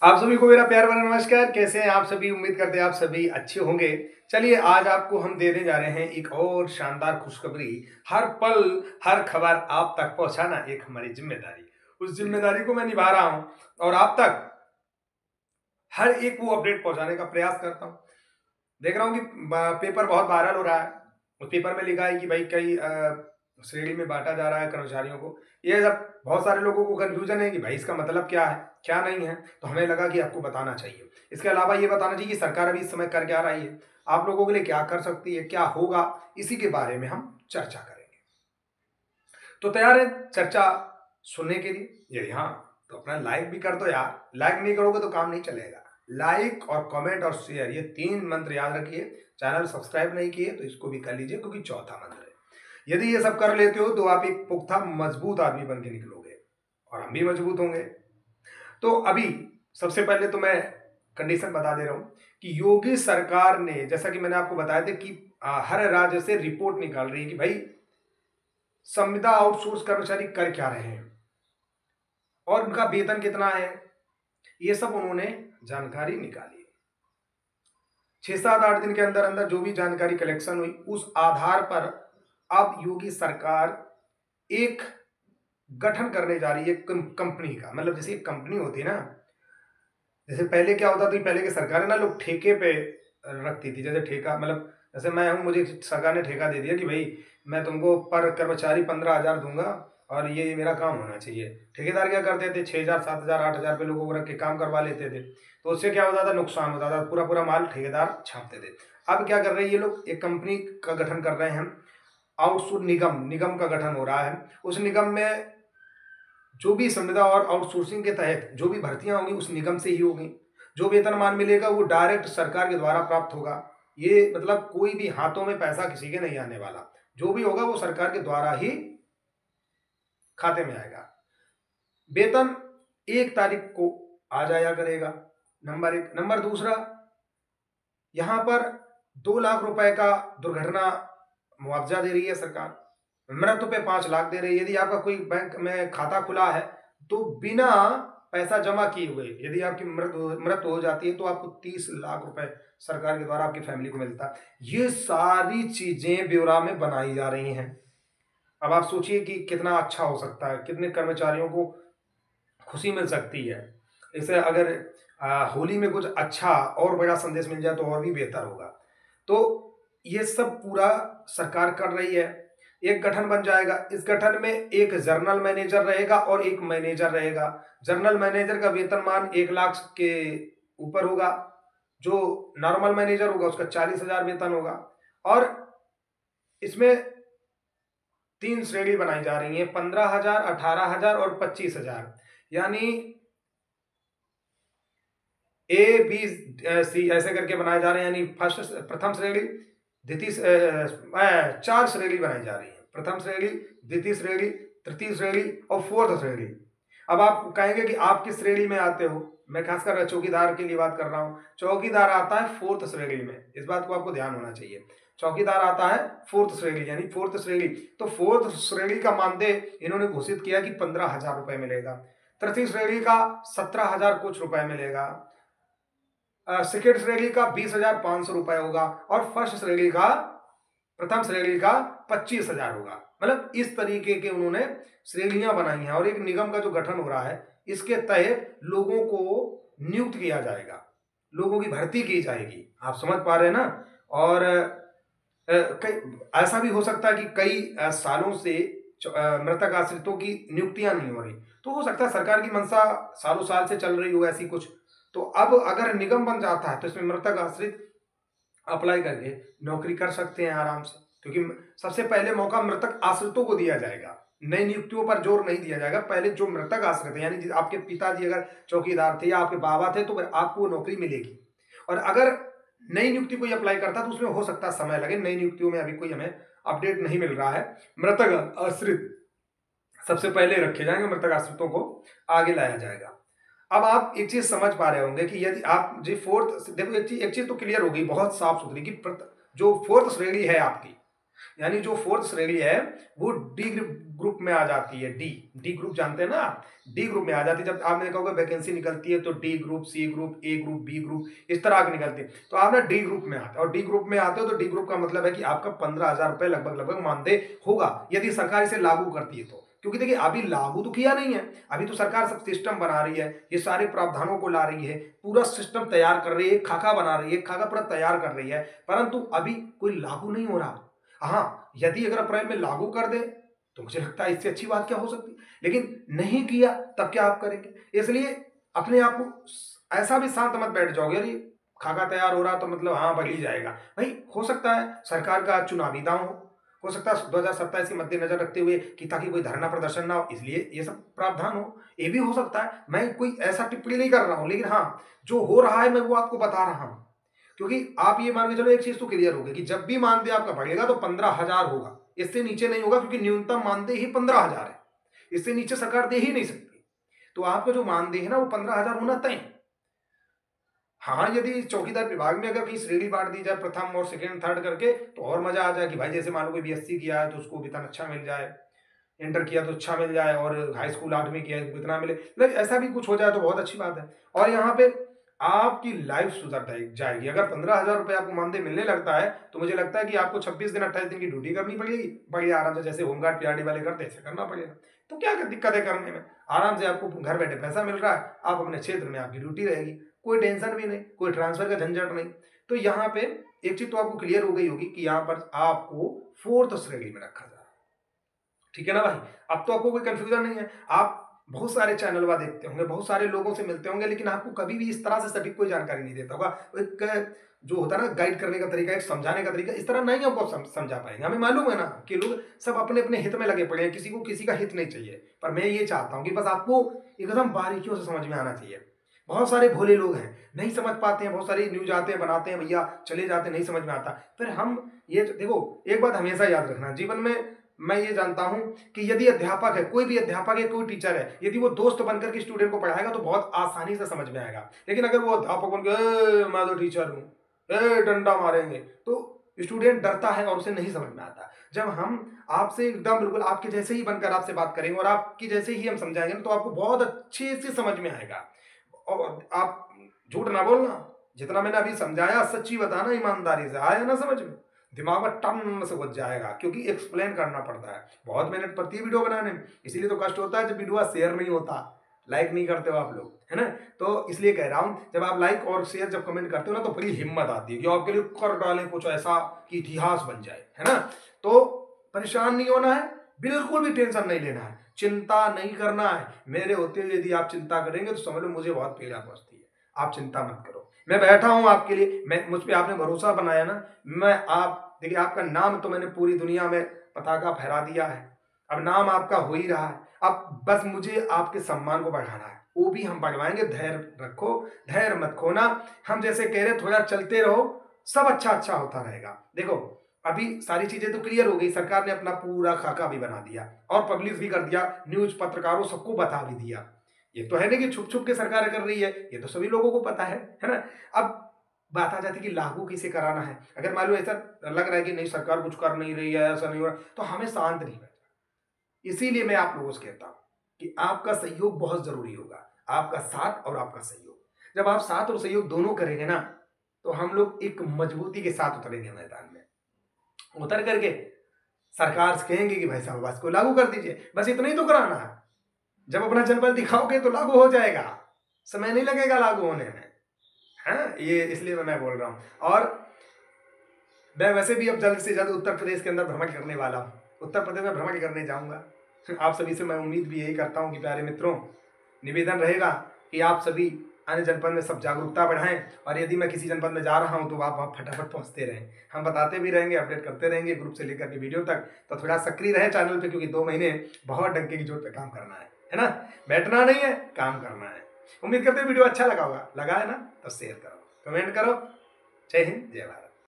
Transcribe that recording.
आप सभी को मेरा प्यार भरा नमस्कार। कैसे हैं आप सभी? उम्मीद करते हैं आप सभी अच्छे होंगे। चलिए आज आपको हम देने जा रहे हैं एक और शानदार खुशखबरी। हर पल, हर खबर आप तक पहुंचाना एक हमारी जिम्मेदारी। उस जिम्मेदारी को मैं निभा रहा हूं और आप तक हर एक वो अपडेट पहुंचाने का प्रयास करता हूं। देख रहा हूं कि पेपर बहुत वायरल हो रहा है। उस पेपर में लिखा है कि भाई कई श्रेणी में बांटा जा रहा है कर्मचारियों को। ये सब बहुत सारे लोगों को कंफ्यूजन है कि भाई इसका मतलब क्या है, क्या नहीं है। तो हमें लगा कि आपको बताना चाहिए। इसके अलावा ये बताना चाहिए कि सरकार अभी इस समय कर क्या रही है, आप लोगों के लिए क्या कर सकती है, क्या होगा, इसी के बारे में हम चर्चा करेंगे। तो तैयार है चर्चा सुनने के लिए? यदि हाँ, तो अपना लाइक भी कर दो यार। लाइक नहीं करोगे तो काम नहीं चलेगा। लाइक और कमेंट और शेयर, ये 3 मंत्र याद रखिए। चैनल सब्सक्राइब नहीं किए तो इसको भी कर लीजिए, क्योंकि चौथा मंत्र है। यदि ये सब कर लेते हो तो आप एक पुख्ता मजबूत आदमी बन के निकलोगे और हम भी मजबूत होंगे। तो अभी सबसे पहले तो मैं कंडीशन बता दे रहा हूं कि योगी सरकार ने, जैसा कि मैंने आपको बताया था कि हर राज्य से रिपोर्ट निकाल रही है कि भाई संविदा आउटसोर्स कर्मचारी कर क्या रहे हैं और उनका वेतन कितना है। ये सब उन्होंने जानकारी निकाली। 6-7-8 दिन के अंदर अंदर जो भी जानकारी कलेक्शन हुई, उस आधार पर अब योगी सरकार एक गठन करने जा रही है कंपनी का। मतलब जैसे एक कंपनी होती है ना, जैसे पहले क्या होता था, पहले की सरकारें ना लोग ठेके पे रखती थी। जैसे ठेका, मतलब जैसे मैं हूँ, मुझे सरकार ने ठेका दे दिया कि भाई मैं तुमको पर कर्मचारी 15,000 दूंगा और ये मेरा काम होना चाहिए। ठेकेदार क्या करते थे, 6,000 7,000 8,000 पे लोगों को रख के काम करवा लेते थे। तो उससे क्या होता था, नुकसान होता था, पूरा पूरा माल ठेकेदार छापते थे। अब क्या कर रहे हैं ये लोग, एक कंपनी का गठन कर रहे हैं। आउटसोर्स निगम निगम का गठन हो रहा है। उस निगम में जो भी संविदा और आउटसोर्सिंग के तहत जो भी भर्तियां होंगी उस निगम से ही होगी। जो वेतनमान मिलेगा वो डायरेक्ट सरकार के द्वारा प्राप्त होगा। ये मतलब कोई भी हाथों में पैसा किसी के नहीं आने वाला। जो भी होगा वो सरकार के द्वारा ही खाते में आएगा। वेतन 1 तारीख को आ जाया करेगा, नंबर 1। नंबर दूसरा, यहां पर 2 लाख रुपए का दुर्घटना मुआवजा दे रही है सरकार। मृत्यु पे 5 लाख दे रही है। यदि आपका कोई बैंक में खाता खुला है तो बिना पैसा जमा किए हुए यदि आपकी मृत्यु हो जाती है तो आपको 30 लाख रुपए सरकार के द्वारा आपकी फैमिली को मिलता है। ये सारी चीजें ब्यौरा में बनाई जा रही हैं। अब आप सोचिए कि कितना अच्छा हो सकता है, कितने कर्मचारियों को खुशी मिल सकती है। इसे अगर होली में कुछ अच्छा और बड़ा संदेश मिल जाए तो और भी बेहतर होगा। तो ये सब पूरा सरकार कर रही है। एक गठन बन जाएगा। इस गठन में एक जनरल मैनेजर रहेगा और एक मैनेजर रहेगा। जनरल मैनेजर का वेतनमान 1 लाख के ऊपर होगा। जो नॉर्मल मैनेजर होगा उसका 40,000 वेतन होगा। और इसमें 3 श्रेणी बनाई जा रही है, 15,000, 18,000 और 25,000। यानी ए बी सी ऐसे करके बनाए जा रहे हैं। यानी फर्स्ट, प्रथम श्रेणी, द्वितीय 4 श्रेणी बनाई जा रही है। प्रथम श्रेणी, द्वितीय श्रेणी, तृतीय श्रेणी और 4th श्रेणी। अब आप कहेंगे कि आप किस श्रेणी में आते हो। मैं खासकर चौकीदार के लिए बात कर रहा हूं। चौकीदार आता है 4th श्रेणी में। इस बात को आपको ध्यान होना चाहिए। चौकीदार आता है 4th श्रेणी, यानी 4th श्रेणी। तो 4th श्रेणी का मानदेय इन्होंने घोषित किया कि 15,000 रुपए मिलेगा। तृतीय श्रेणी का 17,000 कुछ रुपए मिलेगा। सेकेंड श्रेणी का 20,500 रुपए होगा और फर्स्ट श्रेणी का, प्रथम श्रेणी का 25,000 होगा। मतलब इस तरीके के उन्होंने श्रेणियां बनाई हैं। और एक निगम का जो गठन हो रहा है, इसके तहत लोगों को नियुक्त किया जाएगा, लोगों की भर्ती की जाएगी। आप समझ पा रहे हैं ना। और ऐसा भी हो सकता है कि कई सालों से मृतक आश्रितों की नियुक्तियां नहीं हो रही। तो हो सकता है सरकार की मंशा सालों साल से चल रही हो ऐसी कुछ। तो अब अगर निगम बन जाता है तो इसमें मृतक आश्रित अप्लाई करके नौकरी कर सकते हैं आराम से। क्योंकि सबसे पहले मौका मृतक आश्रितों को दिया जाएगा, नई नियुक्तियों पर जोर नहीं दिया जाएगा। पहले जो मृतक आश्रित है, यानी आपके पिताजी अगर चौकीदार थे या आपके बाबा थे, तो आपको वो नौकरी मिलेगी। और अगर नई नियुक्ति कोई अप्लाई करता तो उसमें हो सकता है समय लगे। नई नियुक्तियों में अभी कोई हमें अपडेट नहीं मिल रहा है। मृतक आश्रित सबसे पहले रखे जाएंगे, मृतक आश्रितों को आगे लाया जाएगा। अब आप एक चीज समझ पा रहे होंगे कि यदि आप जो 4th, देखो एक चीज तो क्लियर होगी बहुत साफ सुथरी कि जो 4th श्रेणी है आपकी, यानी जो फोर्थ श्रेणी है वो डी ग्रुप में आ जाती है। डी ग्रुप जानते हैं ना, डी ग्रुप में आ जाती है। जब आपने देखा होगा वैकेंसी निकलती है तो डी ग्रुप, सी ग्रुप, ए ग्रुप, बी ग्रुप, इस तरह की निकलती है। तो आप ना डी ग्रुप में आते हो, और डी ग्रुप में आते हो तो डी ग्रुप का मतलब है कि आपका 15,000 रुपये लगभग मानदेय होगा यदि सरकार इसे लागू करती है तो। क्योंकि देखिए अभी लागू तो किया नहीं है, अभी तो सरकार सब सिस्टम बना रही है, ये सारे प्रावधानों को ला रही है, पूरा सिस्टम तैयार कर रही है, खाका बना रही है, खाका पूरा तैयार कर रही है, परंतु अभी कोई लागू नहीं हो रहा। हाँ, यदि अगर अप्रैल में लागू कर दे तो मुझे लगता है इससे अच्छी बात क्या हो सकती है, लेकिन नहीं किया तब क्या आप करेंगे। इसलिए अपने आप को ऐसा भी शांत मत बैठ जाओगे अरे खाका तैयार हो रहा तो मतलब हाँ बढ़ ही जाएगा। भाई हो सकता है सरकार का चुनावी दांव हो सकता है 2027 के मद्देनजर रखते हुए कि ताकि कोई धरना प्रदर्शन ना हो इसलिए ये सब प्रावधान हो, ये भी हो सकता है। मैं कोई ऐसा टिप्पणी नहीं कर रहा हूं, लेकिन हाँ जो हो रहा है मैं वो आपको बता रहा हूं। क्योंकि आप ये मान के चलो एक चीज तो क्लियर होगी कि जब भी मानदेय आपका बढ़ेगा तो 15,000 होगा, इससे नीचे नहीं होगा, क्योंकि न्यूनतम मानदेय ही 15,000 है, इससे नीचे सरकार दे ही नहीं सकती। तो आपका जो मानदेय है ना वो 15,000 होना तय। हाँ, यदि चौकीदार विभाग में अगर कहीं श्रेणी बांट दी जाए प्रथम और सेकंड थर्ड करके तो और मजा आ जाए कि भाई जैसे मान लो कोई बीएससी किया है तो उसको वेतन अच्छा मिल जाए, इंटर किया तो अच्छा मिल जाए, और हाई स्कूल 8वीं किया तो कितना मिले, मतलब ऐसा भी कुछ हो जाए तो बहुत अच्छी बात है। और यहाँ पे आपकी लाइफ सुधर जाएगी। अगर 15,000 रुपये आपको मानदेय मिलने लगता है तो मुझे लगता है कि आपको 26 दिन 28 दिन की ड्यूटी करनी पड़ेगी, बढ़िया आराम से, जैसे होमगार्ड पीआरडी वाले करते ऐसे करना पड़ेगा। तो क्या दिक्कत है करने में, आराम से आपको घर बैठे पैसा मिल रहा है, आप अपने क्षेत्र में आपकी ड्यूटी रहेगी, कोई टेंशन भी नहीं, कोई ट्रांसफर का झंझट नहीं। तो यहाँ पे एक चीज तो आपको क्लियर हो गई होगी कि यहाँ पर आपको फोर्थ श्रेणी में रखा जा रहा है, ठीक है ना भाई। अब तो आपको कोई कंफ्यूजन नहीं है। आप बहुत सारे चैनल देखते होंगे, बहुत सारे लोगों से मिलते होंगे, लेकिन आपको कभी भी इस तरह से सटीक कोई जानकारी नहीं देता होगा। एक जो होता है ना गाइड करने का तरीका, एक समझाने का तरीका, इस तरह नहीं आपको समझा पाएंगे। हमें मालूम है ना कि लोग सब अपने अपने हित में लगे पड़े हैं, किसी को किसी का हित नहीं चाहिए, पर मैं ये चाहता हूँ कि बस आपको एकदम बारीकियों से समझ में आना चाहिए। बहुत सारे भोले लोग हैं, नहीं समझ पाते हैं, बहुत सारी न्यूज आते हैं बनाते हैं भैया चले जाते हैं, नहीं समझ में आता। फिर हम ये देखो एक बात हमेशा याद रखना जीवन में, मैं ये जानता हूं कि यदि अध्यापक है, कोई भी अध्यापक है, कोई टीचर है, यदि वो दोस्त बनकर के स्टूडेंट को पढ़ाएगा तो बहुत आसानी से समझ में आएगा। लेकिन अगर वो अध्यापक बनकर मैं तो टीचर हूँ डंडा मारेंगे तो स्टूडेंट डरता है और उसे नहीं समझ में आता। जब हम आपसे एकदम बिल्कुल आपके जैसे ही बनकर आपसे बात करेंगे और आपकी जैसे ही हम समझाएंगे तो आपको बहुत अच्छे से समझ में आएगा। और आप झूठ ना बोलना, जितना मैंने अभी समझाया सच्ची बताना, ईमानदारी से, आया ना समझ में, दिमाग में टन से घुस जाएगा, क्योंकि एक्सप्लेन करना पड़ता है, बहुत मेहनत पड़ती है वीडियो बनाने में, इसीलिए तो कष्ट होता है जब वीडियो शेयर नहीं होता, लाइक नहीं करते हो आप लोग, है ना। तो इसलिए कह रहा हूँ जब आप लाइक और शेयर जब कमेंट करते हो ना तो बड़ी हिम्मत आती है कि आपके लिए कर डालें कुछ ऐसा कि इतिहास बन जाए, है ना। तो परेशान नहीं होना है, बिल्कुल भी टेंशन नहीं लेना है, चिंता नहीं करना है। मेरे होते हुए यदि आप चिंता करेंगे तो समझ लो मुझे बहुत पीड़ा पहुंचती है। आप चिंता मत करो, मैं बैठा हूं आपके लिए, मैं मुझ पर आपने भरोसा बनाया ना, मैं आप देखिए आपका नाम तो मैंने पूरी दुनिया में पताका फहरा दिया है, अब नाम आपका हो ही रहा है, अब बस मुझे आपके सम्मान को बढ़ाना है, वो भी हम बढ़वाएंगे। धैर्य रखो, धैर्य मत खोना, हम जैसे कह रहे थोड़ा चलते रहो, सब अच्छा अच्छा होता रहेगा। देखो अभी सारी चीजें तो क्लियर हो गई, सरकार ने अपना पूरा खाका भी बना दिया और पब्लिश भी कर दिया, न्यूज पत्रकारों सबको बता भी दिया। ये तो है नहीं कि छुप छुप के सरकार कर रही है, ये तो सभी लोगों को पता है ना। अब बात आ जाती है कि लागू किसे कराना है। अगर मान लो ऐसा लग रहा है कि नहीं सरकार कुछ कर नहीं रही है, ऐसा नहीं हो रहा, तो हमें शांत नहीं बैठना। इसीलिए मैं आप लोगों से कहता हूं कि आपका सहयोग बहुत जरूरी होगा, आपका साथ और आपका सहयोग। जब आप साथ और सहयोग दोनों करेंगे ना तो हम लोग एक मजबूती के साथ उतरेंगे मैदान में, उतर करके सरकार से कहेंगे कि भाई साहब बस को लागू कर दीजिए, बस इतना ही तो कराना है। जब अपना जनबल दिखाओगे तो लागू हो जाएगा, समय नहीं लगेगा लागू होने में, है ये इसलिए मैं बोल रहा हूं। और मैं वैसे भी अब जल्द से जल्द उत्तर प्रदेश के अंदर भ्रमण करने वाला हूं, उत्तर प्रदेश में भ्रमण करने जाऊंगा। आप सभी से मैं उम्मीद भी यही करता हूं कि प्यारे मित्रों, निवेदन रहेगा कि आप सभी अन्य जनपद में सब जागरूकता बढ़ाएं, और यदि मैं किसी जनपद में जा रहा हूं तो आप वहाँ फटाफट पहुंचते रहें, हम बताते भी रहेंगे, अपडेट करते रहेंगे ग्रुप से लेकर के वीडियो तक। तो थोड़ा सक्रिय रहे चैनल पे, क्योंकि 2 महीने बहुत डंके की चोट पे काम करना है ना, बैठना नहीं है, काम करना है। उम्मीद करते हैं वीडियो अच्छा लगा होगा, लगा है ना तो शेयर करो, कमेंट करो। जय हिंद, जय भारत।